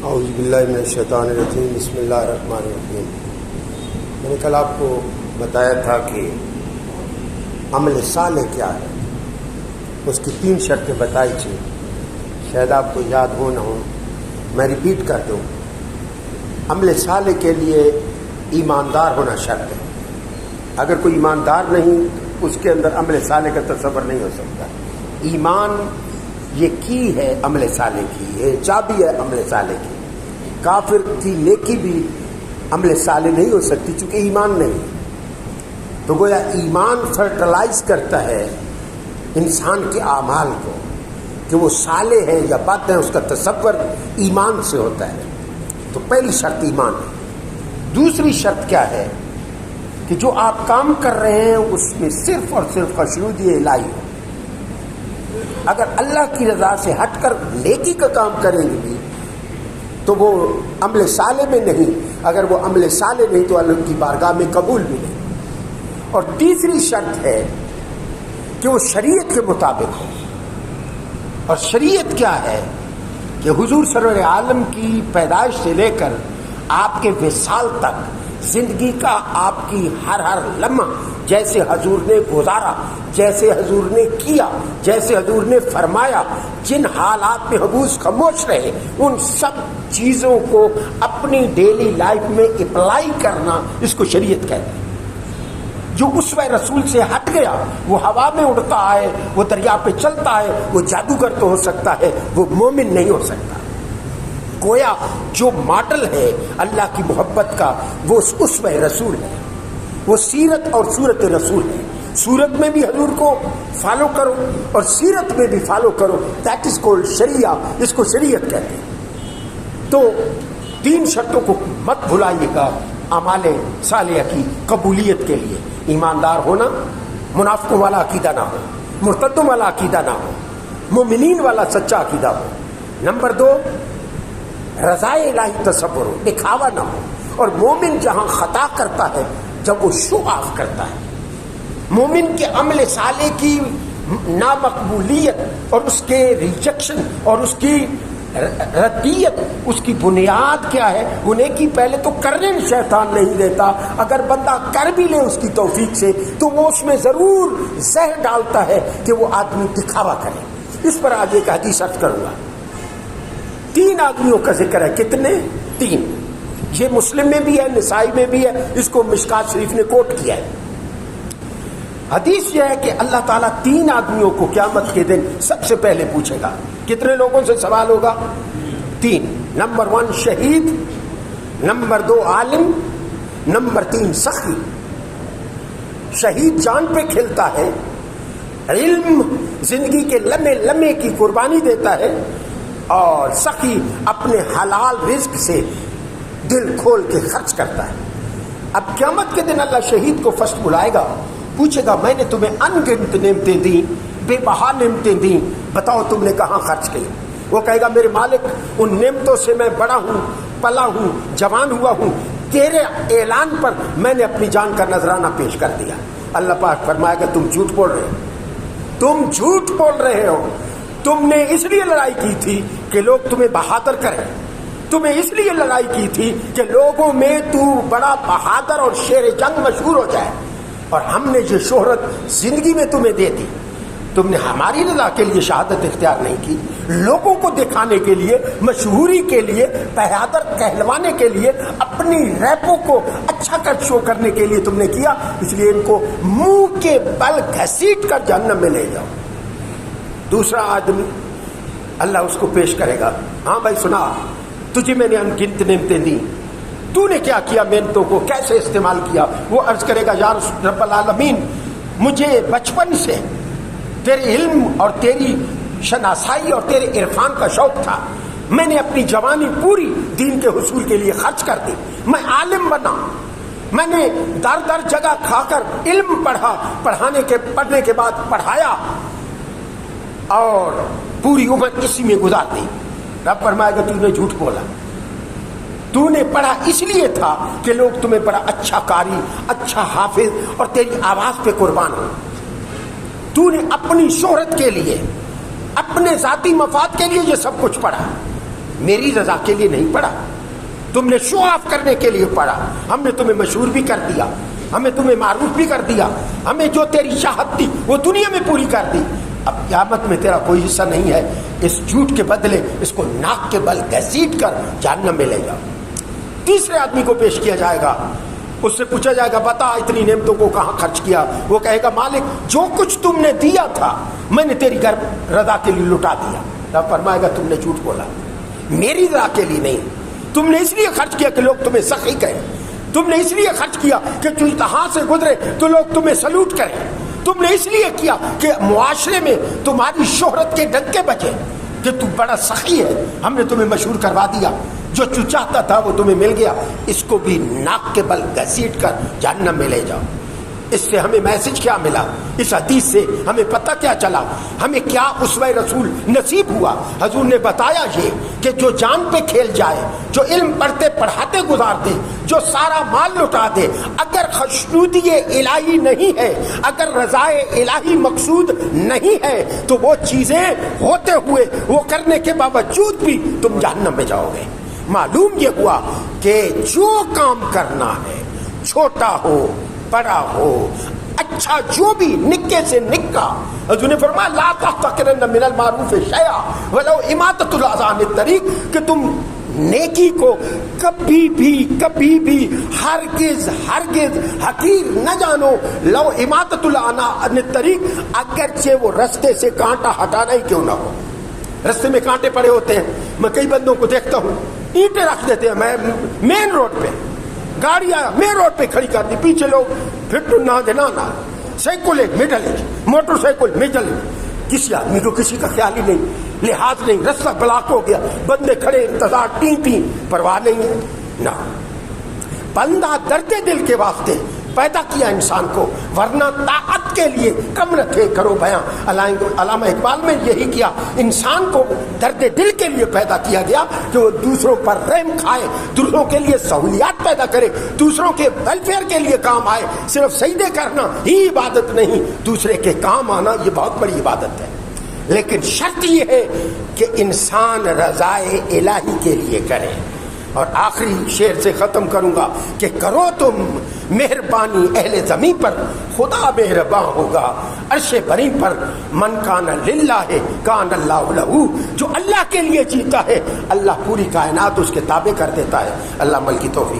اعوذ باللہ من الشیطان الرجیم بسم اللہ الرحمن الرحیم۔ میں نے کل آپ کو بتایا تھا کہ عمل صالح کیا ہے، اس کی 3 شرطیں بتائی تھیں، شاید آپ کو یاد ہو نہ ہو، میں ریپیٹ کر دوں۔ عمل صالح کے لیے ایماندار ہونا شرط ہے۔ اگر کوئی ایماندار نہیں، اس کے اندر عمل صالح کا تصور نہیں ہو سکتا۔ ایمان یہ کی ہے عمل صالح کی، یہ چابی ہے عمل صالح کی۔ کافر کی نیکی بھی عمل صالح نہیں ہو سکتی چونکہ ایمان نہیں۔ تو گویا ایمان فرٹلائز کرتا ہے انسان کے اعمال کو کہ وہ صالح ہے یا بد ہے، اس کا تصور ایمان سے ہوتا ہے۔ تو پہلی شرط ایمان ہے۔ دوسری شرط کیا ہے کہ جو آپ کام کر رہے ہیں اس میں صرف اور صرف خشوع الہی ہو۔ اگر اللہ کی رضا سے ہٹ کر نیکی کا کام کریں گے بھی تو وہ عمل صالح میں نہیں، اگر وہ عمل صالح نہیں تو اللہ کی بارگاہ میں قبول بھی نہیں۔ اور تیسری شرط ہے کہ وہ شریعت کے مطابق ہو۔ اور شریعت کیا ہے کہ حضور سرور عالم کی پیدائش سے لے کر آپ کے وصال تک زندگی کا آپ کی ہر لمحہ جیسے حضور نے گزارا، جیسے حضور نے کیا، جیسے حضور نے فرمایا، جن حالات میں حضور خاموش رہے، ان سب چیزوں کو اپنی ڈیلی لائف میں اپلائی کرنا، اس کو شریعت کہتے ہیں۔ جو اسوہ رسول سے ہٹ گیا، وہ ہوا میں اڑتا ہے، وہ دریا پہ چلتا ہے، وہ جادوگر تو ہو سکتا ہے، وہ مومن نہیں ہو سکتا۔ گویا جو ماڈل ہے اللہ کی محبت کا وہ اسوہ رسول ہے، وہ سیرت اور صورت رسول ہے۔ صورت میں بھی حضور کو فالو کرو اور سیرت میں بھی فالو کرو، دیٹ از کولڈ شریعہ، اس کو شریعت کہتے ہیں۔ تو 3 شرطوں کو مت بھلائیے گا اعمال صالحہ کی قبولیت کے لیے۔ ایماندار ہونا، منافقوں والا عقیدہ نہ ہو، مرتدوں والا عقیدہ نہ ہو، مومنین والا سچا عقیدہ ہو۔ نمبر 2، رضا الہی تصور ہو، دکھاوا نہ ہو۔ اور مومن جہاں خطا کرتا ہے جب وہ شو آف کرتا ہے، مومن کے عمل صالح کی نامقبولیت اور اس کے ریجیکشن اور اس کی ردیت، اس کی بنیاد کیا ہے؟ انہیں کی پہلے تو کرنے شیطان نہیں دیتا، اگر بندہ کر بھی لے اس کی توفیق سے تو وہ اس میں ضرور زہر ڈالتا ہے کہ وہ آدمی دکھاوا کرے۔ اس پر آگے ایک حدیث عرض کروں گا۔ 3 آدمیوں کا ذکر ہے۔ کتنے؟ 3۔ یہ مسلم میں بھی ہے، نسائی میں بھی ہے، اس کو مشکات شریف نے کوٹ کیا ہے۔ حدیث یہ ہے کہ اللہ تعالیٰ 3 آدمیوں کو قیامت کے دن سب سے پہلے پوچھے گا۔ کتنے لوگوں سے سوال ہوگا؟ 3۔ نمبر 1 شہید، نمبر 2 عالم، نمبر 3 سخی۔ شہید جان پہ کھلتا ہے، علم زندگی کے لمحے لمحے کی قربانی دیتا ہے، اور سخی اپنے حلال رزق سے دل کھول کے خرچ کرتا ہے۔ اب قیامت کے دن اللہ شہید کو فرسٹ بلائے گا، پوچھے گا میں نے تمہیں ان گنت نعمتیں دیں، بے بہا نعمتیں دیں، بتاؤ تم نے کہاں خرچ کی؟ وہ کہے گا میرے مالک، ان نعمتوں سے میں بڑا ہوں، پلا ہوں، جوان ہوا ہوں، تیرے اعلان پر میں نے اپنی جان کا نذرانہ پیش کر دیا۔ اللہ پاک فرمائے گا تم جھوٹ بول رہے ہو، تم جھوٹ بول رہے ہو، تم نے اس لیے لڑائی کی تھی کہ لوگ تمہیں بہادر کریں، تمہیں اس لیے لڑائی کی تھی کہ لوگوں میں تو بڑا بہادر اور شیر جنگ مشہور ہو جائے، اور ہم نے یہ شہرت زندگی میں تمہیں دے دی۔ تم نے ہماری رضا کے لیے شہادت اختیار نہیں کی، لوگوں کو دکھانے کے لیے، مشہوری کے لیے، بہادر کہلوانے کے لیے، اپنی ریپو کو اچھا کر شو کرنے کے لیے تم نے کیا، اس لیے ان کو منہ کے بل گھسیٹ کر جہنم میں لے جاؤ۔ دوسرا آدمی اللہ اس کو پیش کرے گا، ہاں بھائی سنا، تجھے میں نے انگنت نعمتیں دی، تو نے کیا کیا نعمتوں کو، کیسے استعمال کیا؟ وہ عرض کرے گا یا رب العالمین، مجھے بچپن سے تیرے علم اور تیری شناسائی اور تیرے عرفان کا شوق تھا، میں نے اپنی جوانی پوری دین کے حصول کے لیے خرچ کر دی، میں عالم بنا، میں نے در جگہ کھا کر علم پڑھا، پڑھنے کے بعد پڑھایا اور پوری عمر اسی میں گزار دی۔ رب فرمائے گا تو نے جھوٹ بولا، تو نے پڑھا اس لیے تھا کہ لوگ تمہیں بڑا اچھا قاری، اچھا حافظ اور تیری آواز پہ قربان ہو، تو نے اپنی شہرت کے لیے، اپنے ذاتی مفاد کے لیے یہ سب کچھ پڑھا، میری رضا کے لیے نہیں پڑھا، تم نے شو آف کرنے کے لیے پڑھا. ہم نے تمہیں مشہور بھی کر دیا، ہمیں تمہیں معروف بھی کر دیا، ہمیں جو تیری چاہت تھی وہ دنیا میں پوری کر دی. اب قیامت میں تیرا کوئی حصہ نہیں ہے. اس جھوٹ کے بدلے اس کو ناک کے بل گھسیٹ کر جہنم میں لے جاؤ. تیسرے آدمی کو پیش کیا جائے گا، اس سے پوچھا جائے گا بتا اتنی نعمتوں کو کہاں خرچ کیا؟ وہ کہے گا مالک جو کچھ تم نے دیا تھا میں نے تیری گھر رضا کے لیے لٹا دیا. رب فرمائے گا تم نے جھوٹ بولا، میری رضا کے لیے نہیں. تم نے اس لیے خرچ کیا کہ لوگ تمہیں سخی کہیں، تم نے اس لیے خرچ کیا کہ تو انتہا سے گزرے تو لوگ تمہیں سلوٹ کریں، تم نے اس لیے کیا کہ معاشرے میں تمہاری شہرت کے ڈنکے بجے کہ تو بڑا سخی ہے. ہم نے تمہیں مشہور کروا دیا، جو چاہتا تھا وہ تمہیں مل گیا. اس کو بھی ناک کے بل گھسیٹ کر جہنم میں لے جاؤ. اس سے ہمیں میسج کیا ملا؟ اس حدیث سے ہمیں پتہ کیا چلا؟ ہمیں کیا اسوہ رسول نصیب ہوا؟ حضور نے بتایا یہ کہ جو جان پہ کھیل جائے، جو علم پڑھتے پڑھاتے گزار دے، جو سارا مال لٹا دے، اگر خشنودی الہی نہیں ہے، اگر رضائے الہی مقصود نہیں ہے تو وہ چیزیں ہوتے ہوئے وہ کرنے کے باوجود بھی تم جہنم میں جاؤ گے. معلوم یہ ہوا کہ جو کام کرنا ہے، چھوٹا ہو بڑا ہو، اچھا جو بھی، نکے سے نکا، حضور نے فرمایا لا تحتقرن من المعروف شیئا ولو اماطۃ الاذى عن الطریق، کہ تم نیکی کو کبھی بھی ہرگز حقیر نہ جانو. لو اماطۃ الاذى عن الطریق، اگرچہ وہ رستے سے کانٹا ہٹانا ہی کیوں نہ ہو. رستے میں کانٹے پڑے ہوتے ہیں، میں کئی بندوں کو دیکھتا ہوں اینٹیں رکھ دیتے ہیں. میں مین روڈ پہ گاڑی آیا مین روڈ پہ کھڑی کر دی، پیچھے لوگ پھر نہ دینا نہ cycle age middle age, motor cycle middle age, کسی آدمی کو کسی کا خیال ہی نہیں، لحاظ نہیں، رستہ بلاک ہو گیا، بندے کھڑے انتظار، ٹی پرواہ نہیں ہے. نہ بندہ درد دل کے واسطے پیدا کیا انسان کو، ورنہ طاقت کے لیے کم رکھے کرو بیاں. علامہ اقبال میں یہی کیا، انسان کو درد دل کے لیے پیدا کیا گیا کہ وہ دوسروں پر رحم کھائے، دوسروں کے لیے سہولیات پیدا کرے، دوسروں کے ویلفیئر کے لیے کام آئے. صرف سجدے کرنا ہی عبادت نہیں، دوسرے کے کام آنا یہ بہت بڑی عبادت ہے. لیکن شرط یہ ہے کہ انسان رضائے الہی کے لیے کرے. اور آخری شعر سے ختم کروں گا کہ کرو تم مہربانی اہل زمین پر، خدا مہرباں ہوگا عرش بری پر. من کان للہ کان اللہ لہو، جو اللہ کے لیے جیتا ہے اللہ پوری کائنات اس کے تابع کر دیتا ہے. اللہ عمل کی توفیق